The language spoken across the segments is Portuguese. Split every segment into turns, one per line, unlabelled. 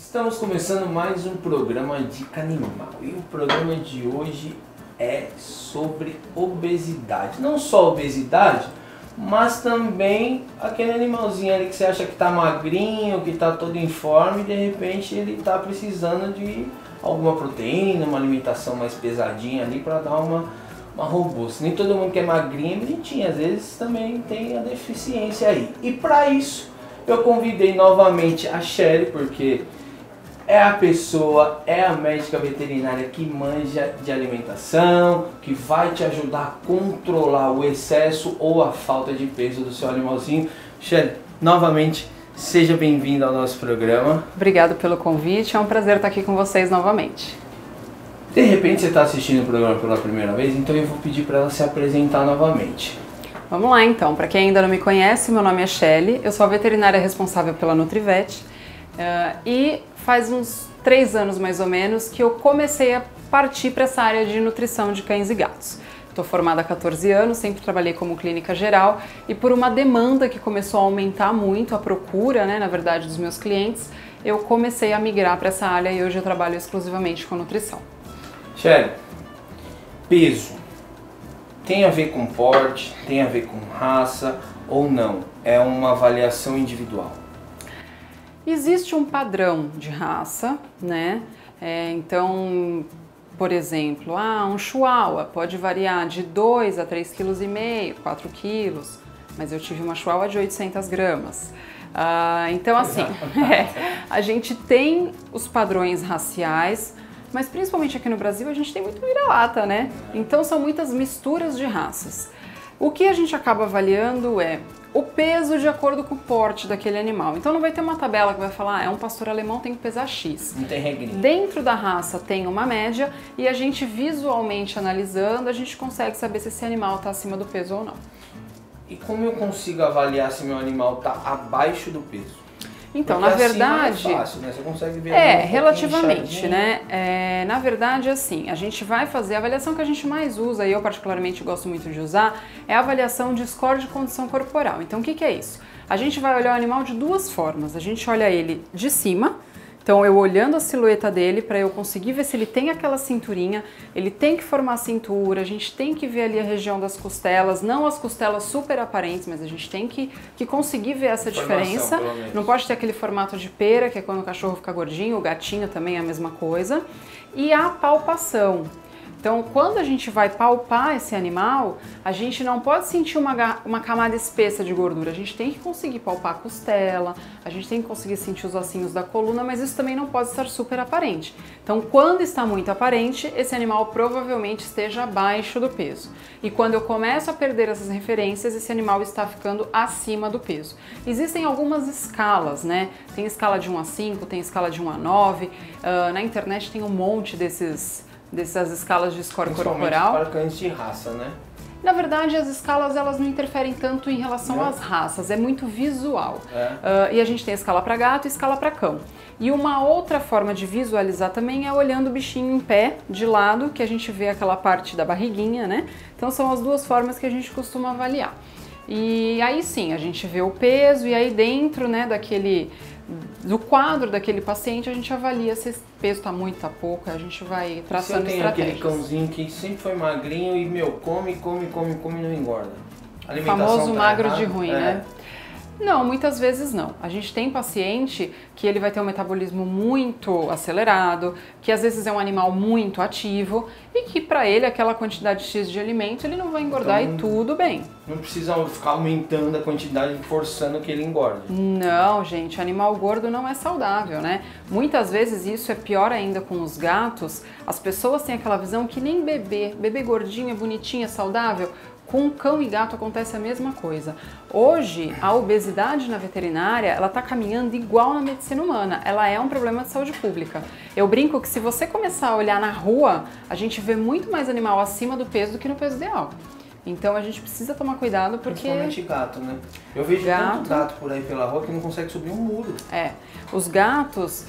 Estamos começando mais um programa Dica Animal e o programa de hoje é sobre obesidade. Não só obesidade, mas também aquele animalzinho ali que você acha que tá magrinho, que tá todo informe e de repente ele tá precisando de alguma proteína, uma alimentação mais pesadinha ali para dar uma robusta. Nem todo mundo que é magrinho é bonitinho, às vezes também tem a deficiência aí. E para isso eu convidei novamente a Shelly, porque é a pessoa, é a médica veterinária que manja de alimentação, que vai te ajudar a controlar o excesso ou a falta de peso do seu animalzinho. Shelly, novamente, seja bem-vinda ao nosso programa.
Obrigado pelo convite, é um prazer estar aqui com vocês novamente.
De repente você está assistindo o programa pela primeira vez, então eu vou pedir para ela se apresentar novamente.
Vamos lá então, para quem ainda não me conhece, meu nome é Shelly, eu sou a veterinária responsável pela Nutrivet e faz uns 3 anos mais ou menos que eu comecei a partir para essa área de nutrição de cães e gatos. Estou formada há 14 anos, sempre trabalhei como clínica geral e por uma demanda que começou a aumentar muito, a procura, na verdade, dos meus clientes, eu comecei a migrar para essa área e hoje eu trabalho exclusivamente com nutrição.
Shelly, peso tem a ver com porte, tem a ver com raça ou não? É uma avaliação individual?
Existe um padrão de raça, né? Então, por exemplo, um Chihuahua pode variar de 2 a 3,5 kg, 4 kg, mas eu tive uma Chihuahua de 800 gramas. Então, assim, a gente tem os padrões raciais, mas principalmente aqui no Brasil a gente tem muito vira-lata, né? Então são muitas misturas de raças. O que a gente acaba avaliando é o peso de acordo com o porte daquele animal. Então não vai ter uma tabela que vai falar, é um pastor alemão, tem que pesar X.
Não tem regrinha.
Dentro da raça tem uma média e a gente visualmente analisando, a gente consegue saber se esse animal está acima do peso ou não.
E como eu consigo avaliar se meu animal está abaixo do peso?
Então,
porque
na verdade,
é fácil, né? Você consegue ver
relativamente, né? Na verdade, assim, a gente vai fazer a avaliação que a gente mais usa, e eu particularmente gosto muito de usar, é a avaliação de score de condição corporal. Então, o que é isso? A gente vai olhar o animal de duas formas. A gente olha ele de cima. Então, eu olhando a silhueta dele para eu conseguir ver se ele tem aquela cinturinha, ele tem que formar a cintura, a gente tem que ver ali a região das costelas, não as costelas super aparentes, mas a gente tem que conseguir ver essa diferença. Não pode ter aquele formato de pera, que é quando o cachorro fica gordinho, o gatinho também é a mesma coisa. E a palpação. Então, quando a gente vai palpar esse animal, a gente não pode sentir uma camada espessa de gordura. A gente tem que conseguir palpar a costela, a gente tem que conseguir sentir os ossinhos da coluna, mas isso também não pode estar super aparente. Então, quando está muito aparente, esse animal provavelmente esteja abaixo do peso. E quando eu começo a perder essas referências, esse animal está ficando acima do peso. Existem algumas escalas, né? Tem escala de 1 a 5, tem escala de 1 a 9. Na internet tem um monte dessas escalas de score corporal.
Para cães de raça, né?
Na verdade, as escalas elas não interferem tanto em relação às raças, é muito visual. E a gente tem escala para gato e escala para cão. E uma outra forma de visualizar também é olhando o bichinho em pé, de lado, que a gente vê aquela parte da barriguinha, né? Então são as duas formas que a gente costuma avaliar. E aí sim, a gente vê o peso e aí dentro, né, do quadro daquele paciente, a gente avalia se esse peso está muito, está pouco, a gente vai traçando estratégias.
Você tem aquele cãozinho que sempre foi magrinho e, come e não engorda.
O famoso magro de ruim, né? Não, muitas vezes não. A gente tem paciente que ele vai ter um metabolismo muito acelerado, que às vezes é um animal muito ativo e que para ele aquela quantidade X de alimento ele não vai engordar então, e tudo bem.
Não precisa ficar aumentando a quantidade, forçando que ele engorde.
Não, gente, animal gordo não é saudável, né? Muitas vezes isso é pior ainda com os gatos. As pessoas têm aquela visão que nem bebê gordinho é bonitinho, é saudável. Com cão e gato acontece a mesma coisa. Hoje, a obesidade na veterinária, ela está caminhando igual na medicina humana. Ela é um problema de saúde pública. Eu brinco que se você começar a olhar na rua, a gente vê muito mais animal acima do peso do que no peso ideal. Então a gente precisa tomar cuidado porque...
Principalmente gato, né? Eu vejo tanto gato por aí pela rua que não consegue subir um muro.
Os gatos,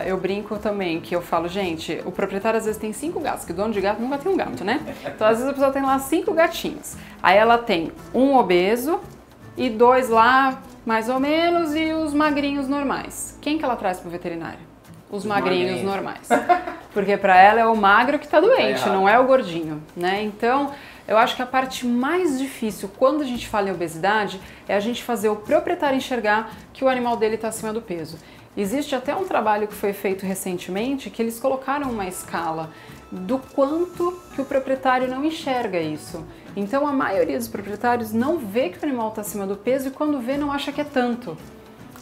eu brinco também, que eu falo, gente, o proprietário às vezes tem 5 gatos, que o dono de gato nunca tem um gato, né? Então às vezes a pessoa tem lá 5 gatinhos. Aí ela tem um obeso e 2 lá, mais ou menos, e os magrinhos normais. Quem que ela traz pro veterinário? os magrinhos normais. Porque para ela é o magro que está doente, não é o gordinho, né? Então, eu acho que a parte mais difícil quando a gente fala em obesidade é a gente fazer o proprietário enxergar que o animal dele está acima do peso. Existe até um trabalho que foi feito recentemente que eles colocaram uma escala do quanto que o proprietário não enxerga isso. Então, a maioria dos proprietários não vê que o animal está acima do peso e quando vê não acha que é tanto.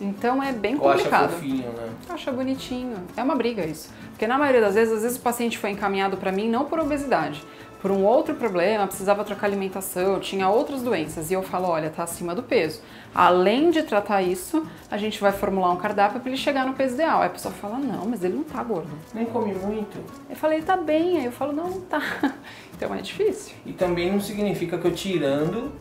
Então é bem complicado.
Acha fofinho, né?
Acha bonitinho. É uma briga isso. Porque na maioria das vezes, às vezes o paciente foi encaminhado para mim não por obesidade, por um outro problema, precisava trocar alimentação, tinha outras doenças. E eu falo, olha, tá acima do peso. Além de tratar isso, a gente vai formular um cardápio para ele chegar no peso ideal. Aí a pessoa fala, não, mas ele não tá gordo.
Nem come muito.
Eu falei, ele tá bem. Aí eu falo, não, não tá. Então é difícil.
E também não significa que eu tirando,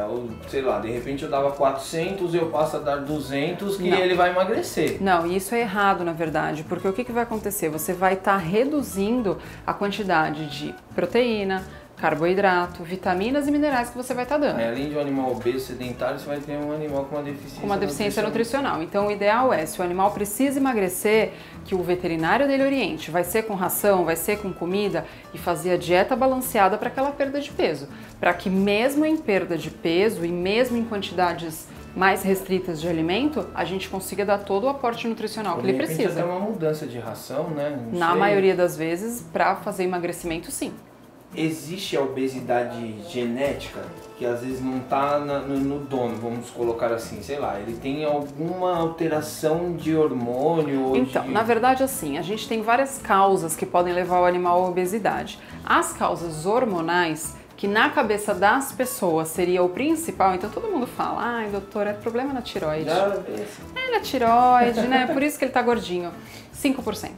ou, sei lá, de repente eu dava 400 e eu passo a dar 200 que ele vai emagrecer.
Não, isso é errado na verdade, porque o que vai acontecer? Você vai estar reduzindo a quantidade de proteína, carboidrato, vitaminas e minerais que você vai estar dando.
Além de um animal obeso sedentário, você vai ter um animal com uma deficiência
nutricional. Então o ideal é, se o animal precisa emagrecer, que o veterinário dele oriente. Vai ser com ração, vai ser com comida e fazer a dieta balanceada para aquela perda de peso. Para que mesmo em perda de peso e mesmo em quantidades mais restritas de alimento, a gente consiga dar todo o aporte nutricional que ele precisa.
Até uma mudança de ração, né?
Na maioria das vezes, para fazer emagrecimento, sim.
Existe a obesidade genética, que às vezes não está no dono, vamos colocar assim, sei lá, ele tem alguma alteração de hormônio? Ou
então, na verdade assim, a gente tem várias causas que podem levar o animal à obesidade. As causas hormonais, que na cabeça das pessoas seria o principal, então todo mundo fala, ai doutor, é problema na tireoide. É na tireoide, né, por isso que ele tá gordinho. 5%.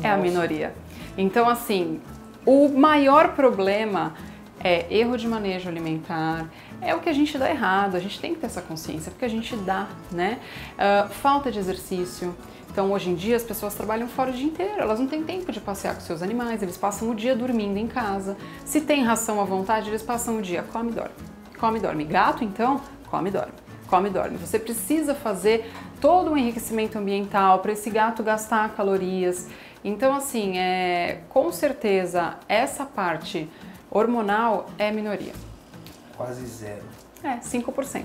É a minoria. Então assim, o maior problema é erro de manejo alimentar, é o que a gente dá errado, a gente tem que ter essa consciência, porque a gente dá, né? Falta de exercício. Então, hoje em dia, as pessoas trabalham fora o dia inteiro, elas não têm tempo de passear com seus animais, eles passam o dia dormindo em casa. Se tem ração à vontade, eles passam o dia, come e dorme. Come e dorme. Gato, então, come e dorme. Come e dorme. Você precisa fazer todo um enriquecimento ambiental para esse gato gastar calorias. Então, assim, com certeza, essa parte hormonal é minoria.
Quase zero.
5%.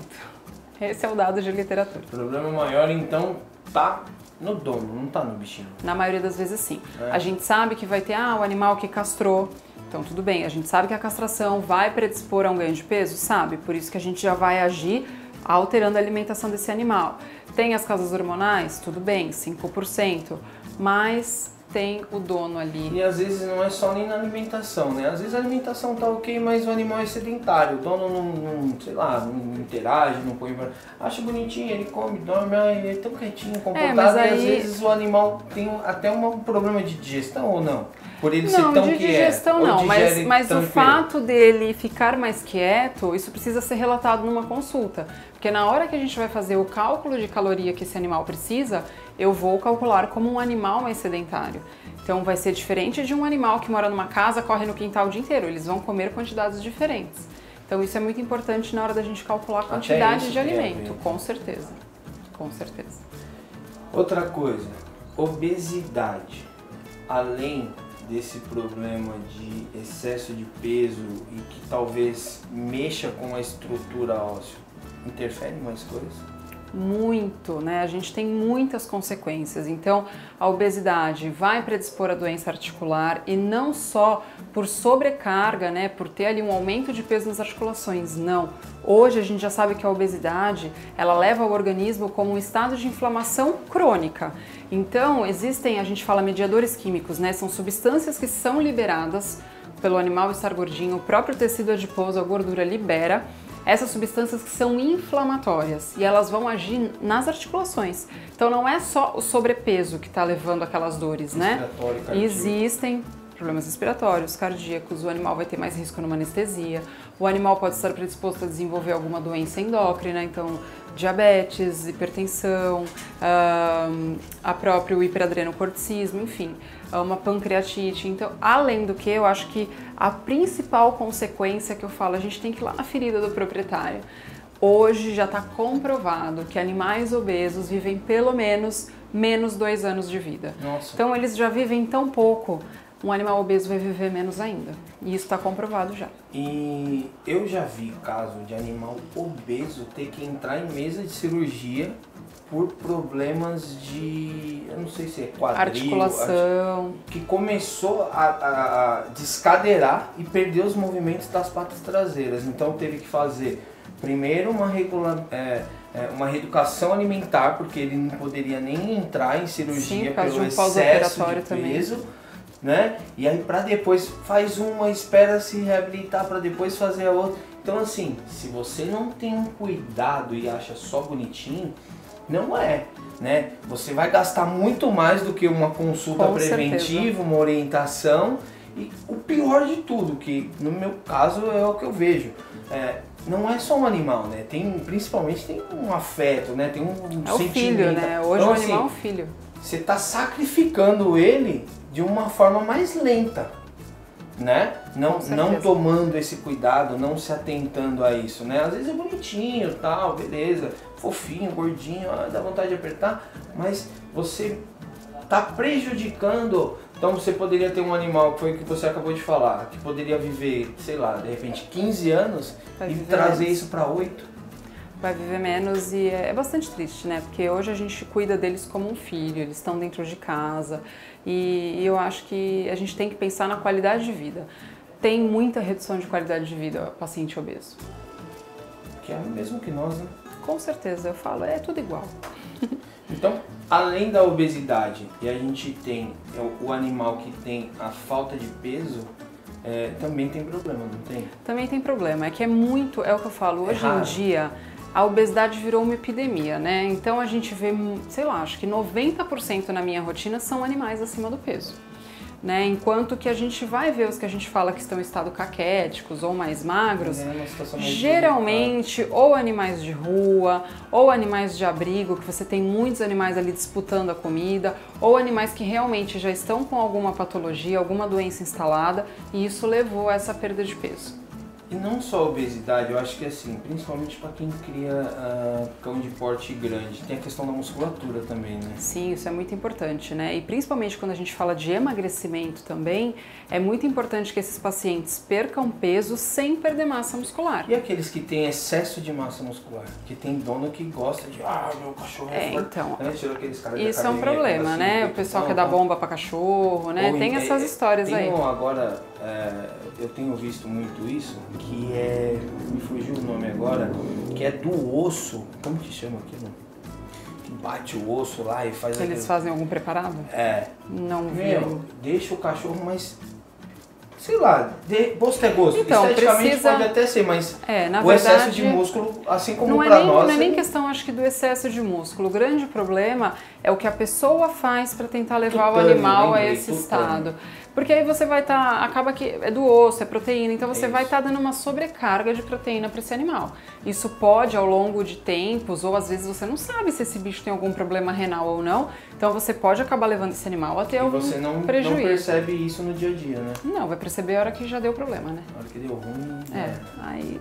Esse é o dado de literatura.
O problema maior, então, tá no dono, não tá no bichinho.
Na maioria das vezes, sim. A gente sabe que vai ter, o animal que castrou. Então, tudo bem. A gente sabe que a castração vai predispor a um ganho de peso? Sabe. Por isso que a gente já vai agir alterando a alimentação desse animal. Tem as causas hormonais? Tudo bem, 5%. Mas tem o dono ali.
E às vezes não é só nem na alimentação, né? Às vezes a alimentação tá ok, mas o animal é sedentário. O dono não sei lá, não interage, não põe... Acha bonitinho, ele come, dorme, ele é tão quietinho, comportado,
mas aí...
e às vezes o animal tem até um problema de digestão ou não? Por ele ser tão
de digestão não, mas o
tranquilo.
fato dele ficar mais quieto, isso precisa ser relatado numa consulta. Porque na hora que a gente vai fazer o cálculo de caloria que esse animal precisa, eu vou calcular como um animal mais sedentário. Então vai ser diferente de um animal que mora numa casa, corre no quintal o dia inteiro. Eles vão comer quantidades diferentes. Então isso é muito importante na hora da gente calcular a quantidade de alimento. Com certeza. Com certeza.
Outra coisa, obesidade. Além desse problema de excesso de peso e que talvez mexa com a estrutura óssea, interfere em mais coisas?
Muito, né? A gente tem muitas consequências. Então, a obesidade vai predispor a doença articular e não só por sobrecarga, né? Por ter ali um aumento de peso nas articulações, não. Hoje a gente já sabe que a obesidade, ela leva o organismo como um estado de inflamação crônica. Então, a gente fala mediadores químicos, né? São substâncias que são liberadas pelo animal estar gordinho, o próprio tecido adiposo, a gordura libera essas substâncias que são inflamatórias e elas vão agir nas articulações. Então não é só o sobrepeso que está levando aquelas dores, né? Existem problemas respiratórios, cardíacos, o animal vai ter mais risco numa anestesia, o animal pode estar predisposto a desenvolver alguma doença endócrina, então diabetes, hipertensão, a próprio hiperadrenocorticismo, enfim, uma pancreatite. Então, além do que, eu acho que a principal consequência que eu falo, a gente tem que ir lá na ferida do proprietário. Hoje já está comprovado que animais obesos vivem pelo menos menos 2 anos de vida.
Nossa.
Então eles já vivem tão pouco, um animal obeso vai viver menos ainda. E isso está comprovado já.
E eu já vi caso de animal obeso ter que entrar em mesa de cirurgia por problemas de, eu não sei se é quadril,
articulação,
que começou a descadeirar e perder os movimentos das patas traseiras. Então teve que fazer primeiro uma reeducação alimentar, porque ele não poderia nem entrar em cirurgia pelo excesso de peso. Também. Né? E aí para depois faz uma, espera se reabilitar para depois fazer a outra. Então assim, se você não tem um cuidado e acha só bonitinho, não é, né? Você vai gastar muito mais do que uma consulta preventiva, uma orientação. E o pior de tudo, que no meu caso é o que eu vejo, não é só um animal, né? Principalmente tem um afeto, né? Tem um sentimento.
É o filho, né? Hoje então, o animal é um filho.
Você está sacrificando ele de uma forma mais lenta, né? Não tomando esse cuidado, não se atentando a isso, né? Às vezes é bonitinho, tal, beleza, fofinho, gordinho, dá vontade de apertar, mas você está prejudicando. Então você poderia ter um animal, que foi o que você acabou de falar, que poderia viver, sei lá, de repente 15 anos e trazer isso para 8.
Vai viver menos e é bastante triste, né? Porque hoje a gente cuida deles como um filho, eles estão dentro de casa e eu acho que a gente tem que pensar na qualidade de vida. Tem muita redução de qualidade de vida paciente obeso.
Que é o mesmo que nós, né?
Com certeza, eu falo, é tudo igual.
Então, além da obesidade, e a gente tem o animal que tem a falta de peso, também tem problema, não tem? Também
tem problema, é que é o que eu falo, hoje em dia a obesidade virou uma epidemia, né? Então a gente vê, sei lá, acho que 90% na minha rotina são animais acima do peso. Né? Enquanto que a gente vai ver os que a gente fala que estão em estado caquéticos ou mais magros, geralmente ou animais de rua, ou animais de abrigo, que você tem muitos animais ali disputando a comida, ou animais que realmente já estão com alguma patologia, alguma doença instalada, e isso levou a essa perda de peso.
E não só a obesidade, eu acho que assim, principalmente para quem cria cão de porte grande, tem a questão da musculatura também, né?
Sim, isso é muito importante, né? E principalmente quando a gente fala de emagrecimento também, é muito importante que esses pacientes percam peso sem perder massa muscular.
E aqueles que têm excesso de massa muscular? Que tem dono que gosta de, meu cachorro é forte.
Então,
né? Aqueles caras
isso é um problema, né? O pessoal quer dar bomba para cachorro, né? Tem essas histórias aí.
Agora, eu tenho visto muito isso, que me fugiu o nome agora, que é do osso, como que chama aquilo? Que bate o osso lá e faz aquilo.
Eles fazem algum preparado? Não vi.
Deixa o cachorro mais, sei lá, gosto é gosto.
Então,
esteticamente pode até ser, mas o excesso de músculo, assim como para nós...
Não é nem questão, acho que, do excesso de músculo. O grande problema é o que a pessoa faz para tentar levar o animal a esse estado. Porque aí você vai acaba que é do osso, é proteína, então você vai estar dando uma sobrecarga de proteína para esse animal. Isso pode, ao longo de tempos, ou às vezes você não sabe se esse bicho tem algum problema renal ou não, então você pode acabar levando esse animal a ter algum prejuízo.
Você não percebe isso no dia a dia, né?
Não, vai perceber a hora que já deu problema, né?
A hora que deu ruim.
Aí...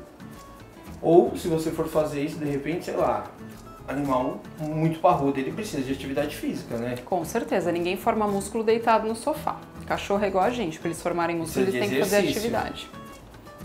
Ou, se você for fazer isso, de repente, sei lá, animal muito parrudo, ele precisa de atividade física, né?
Com certeza, ninguém forma músculo deitado no sofá. Cachorro é igual a gente, para eles formarem músculo, eles têm que fazer atividade.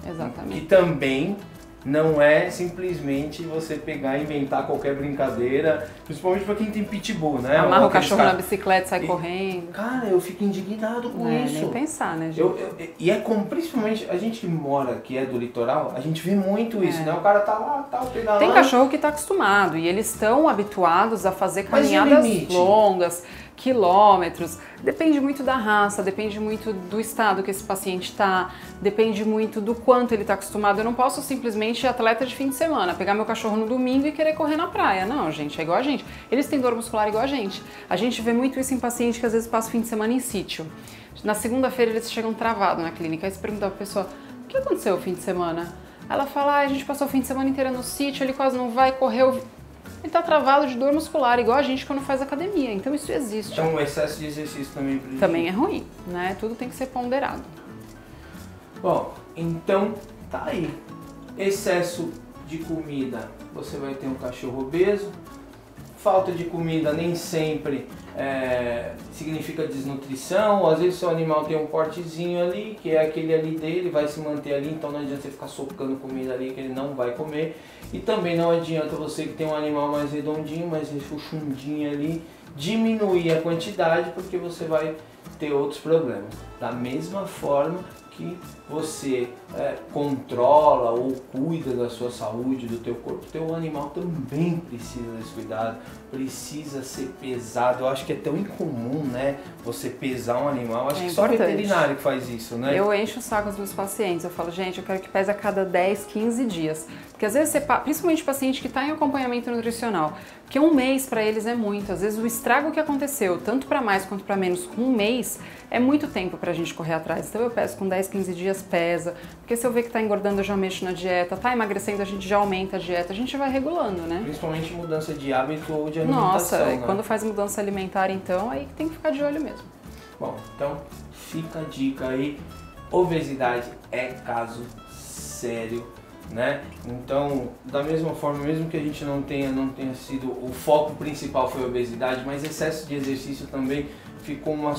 Exatamente.
E também não é simplesmente você pegar e inventar qualquer brincadeira, principalmente para quem tem pitbull, né?
Amarra o cachorro na bicicleta e sai correndo.
Cara, eu fico indignado com isso.
Nem pensar, né, gente?
E é como, principalmente, a gente que mora, que é do litoral, a gente vê muito isso, né? O cara tá lá, pedalando.
Tem cachorro que tá acostumado e eles estão habituados a fazer caminhadas longas, quilômetros. Depende muito da raça, depende muito do estado que esse paciente está, depende muito do quanto ele está acostumado. Eu não posso simplesmente ir atleta de fim de semana, pegar meu cachorro no domingo e querer correr na praia. Não, gente, é igual a gente. Eles têm dor muscular igual a gente. A gente vê muito isso em paciente que às vezes passa o fim de semana em sítio. Na segunda-feira eles chegam travados na clínica. Aí você pergunta pra pessoa, o que aconteceu o fim de semana? Ela fala, a gente passou o fim de semana inteiro no sítio, ele quase não vai, correu... Ele tá travado de dor muscular, igual a gente quando faz academia. Então isso existe.
Então o excesso de exercício também prejudica.
Também é ruim, né? Tudo tem que ser ponderado.
Bom, então tá aí. Excesso de comida, você vai ter um cachorro obeso. falta de comida nem sempre significa desnutrição. Às vezes seu animal tem um portezinho ali, que é aquele ali dele, vai se manter ali, então não adianta você ficar socando comida ali que ele não vai comer. E também não adianta você que tem um animal mais redondinho, mais rechuchundinho ali, diminuir a quantidade, porque você vai ter outros problemas. Da mesma forma que você controla ou cuida da sua saúde, do teu corpo, o teu animal também precisa desse cuidado, precisa ser pesado. Eu acho que é tão incomum, né, você pesar um animal, acho que só veterinário que faz isso, né?
Eu encho o saco dos meus pacientes, eu falo, gente, eu quero que pese a cada 10, 15 dias, porque às vezes, principalmente paciente que está em acompanhamento nutricional, porque um mês para eles é muito, às vezes o estrago que aconteceu, tanto para mais quanto para menos, com um mês, é muito tempo pra gente correr atrás. Então eu peço com 10, 15 dias, pesa, porque se eu ver que tá engordando eu já mexo na dieta, tá emagrecendo a gente já aumenta a dieta, a gente vai regulando, né?
Principalmente mudança de hábito ou de alimentação.
Nossa,
né?
Quando faz mudança alimentar então, aí tem que ficar de olho mesmo.
Bom, então fica a dica aí, obesidade é caso sério, né? Então, da mesma forma, mesmo que a gente não tenha sido, o foco principal foi a obesidade, mas excesso de exercício também ficou uma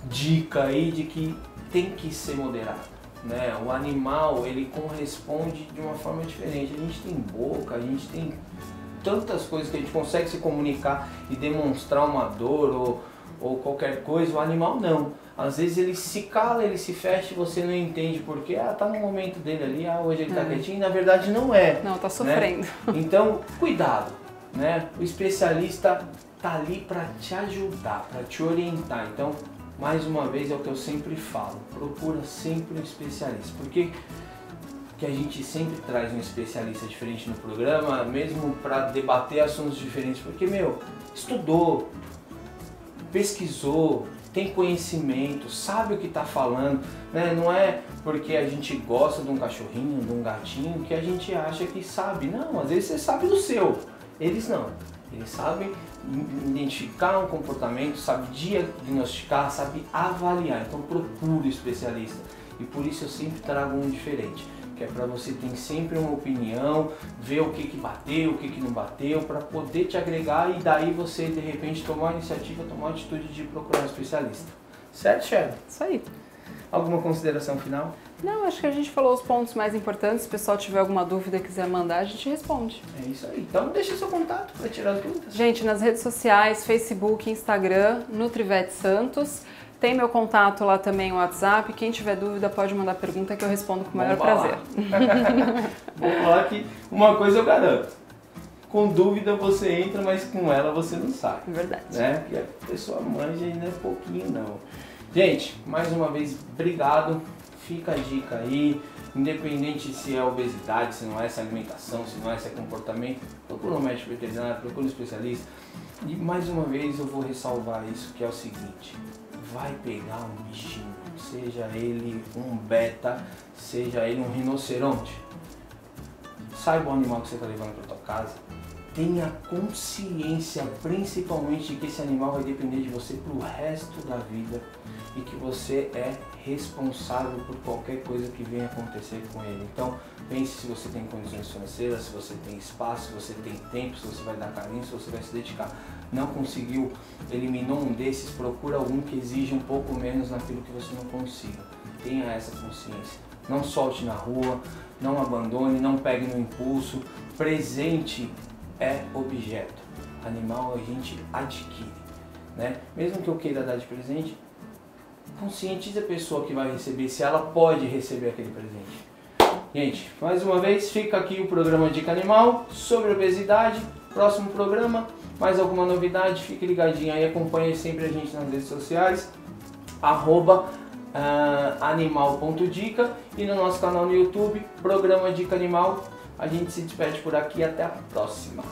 dica aí de que tem que ser moderado, né? O animal, ele corresponde de uma forma diferente. A gente tem boca, a gente tem tantas coisas que a gente consegue se comunicar e demonstrar uma dor ou qualquer coisa. O animal não. Às vezes ele se cala, ele se fecha e você não entende porque tá no momento dele ali, hoje ele tá quietinho, na verdade não é.
Não, tá sofrendo.
Né? Então, cuidado, né? O especialista tá ali para te ajudar, para te orientar. Então, mais uma vez é o que eu sempre falo, procura sempre um especialista. Por que a gente sempre traz um especialista diferente no programa, mesmo para debater assuntos diferentes? Porque, estudou, pesquisou, tem conhecimento, sabe o que está falando, né? Não é porque a gente gosta de um cachorrinho, de um gatinho, que a gente acha que sabe. Não, às vezes você sabe do seu, eles não. Eles sabem identificar um comportamento, sabem diagnosticar, sabem avaliar. Então procure o especialista. E por isso eu sempre trago um diferente, que é para você ter sempre uma opinião, ver o que bateu, o que não bateu, para poder te agregar e daí você de repente tomar a iniciativa, tomar a atitude de procurar um especialista. Certo, Sharon?
Isso aí.
Alguma consideração final?
Não, acho que a gente falou os pontos mais importantes. Se o pessoal tiver alguma dúvida e quiser mandar, a gente responde.
É isso aí. Então deixa seu contato para tirar as dúvidas.
Gente, nas redes sociais, Facebook, Instagram, Nutrivete Santos. Tem meu contato lá também, o WhatsApp. Quem tiver dúvida pode mandar pergunta que eu respondo com o maior prazer.
Vou falar que uma coisa eu garanto. Com dúvida você entra, mas com ela você não sai.
Verdade.
Né? Porque a pessoa manja e não é pouquinho não. Gente, mais uma vez, obrigado. Fica a dica aí, independente se é obesidade, se não é essa alimentação, se não é esse comportamento, procura um médico veterinário, procura um especialista. E mais uma vez eu vou ressalvar isso, que é o seguinte, vai pegar um bichinho, seja ele um beta, seja ele um rinoceronte, saiba o animal que você está levando para tua casa, tenha consciência principalmente de que esse animal vai depender de você para o resto da vida e que você é responsável por qualquer coisa que venha acontecer com ele. Então pense se você tem condições financeiras, se você tem espaço, se você tem tempo, se você vai dar carinho, se você vai se dedicar. Não conseguiu, eliminou um desses, procura algum que exija um pouco menos naquilo que você não consiga. Tenha essa consciência. Não solte na rua, não abandone, não pegue no impulso. Presente é objeto. Animal a gente adquire, né? Mesmo que eu queira dar de presente, conscientize a pessoa que vai receber, se ela pode receber aquele presente. Gente, mais uma vez, fica aqui o programa Dica Animal sobre obesidade. Próximo programa, mais alguma novidade, fique ligadinho aí, acompanhe sempre a gente nas redes sociais, @animal.dica e no nosso canal no YouTube, programa Dica Animal. A gente se despede por aqui, até a próxima.